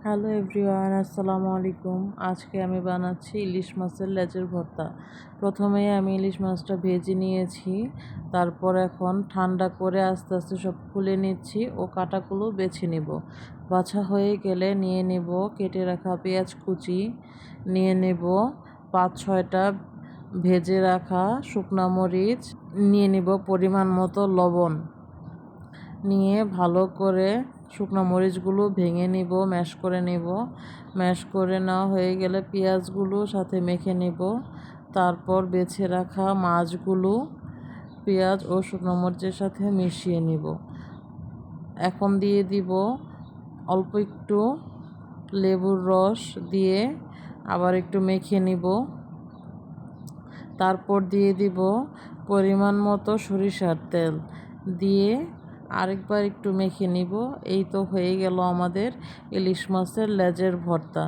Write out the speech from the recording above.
Hello everyone, আসসালামু আলাইকুম। আজকে আমি বানাচ্ছি ইলিশ মাছের লেজের ভর্তা। প্রথমে আমি ইলিশ মাছটা ভেজে নিয়েছি, তারপর এখন ঠান্ডা করে আস্তে আস্তে সব খুলে নিচ্ছি ও কাঁটাগুলো বেছে নিব। বাছা হয়ে গেলে নিয়ে নেব কেটে রাখা পেঁয়াজ কুচি, নিয়ে নেব 5-6টা ভেজে রাখা শুকনা মরিচ, নিয়ে নেব পরিমাণ মতো লবণ, নিয়ে ভালো করে শুকনো মরিচগুলো ভেঙে নিব, ম্যাশ করে নিব। ম্যাশ করে নেওয়া হয়ে গেলে পেঁয়াজগুলো সাথে মেখে নিব। তারপর বেছে রাখা মাছগুলো পেঁয়াজ ও শুকনো মরিচের সাথে মিশিয়ে নিব। এখন দিয়ে দিব অল্প একটু লেবুর রস, দিয়ে আবার একটু মেখে নিব। তারপর দিয়ে দিব পরিমাণ মতো সরিষার তেল, দিয়ে আরেকবার একটু মেখে নিব। এই তো হয়ে গেল আমাদের ইলিশ মাছের লেজের ভর্তা।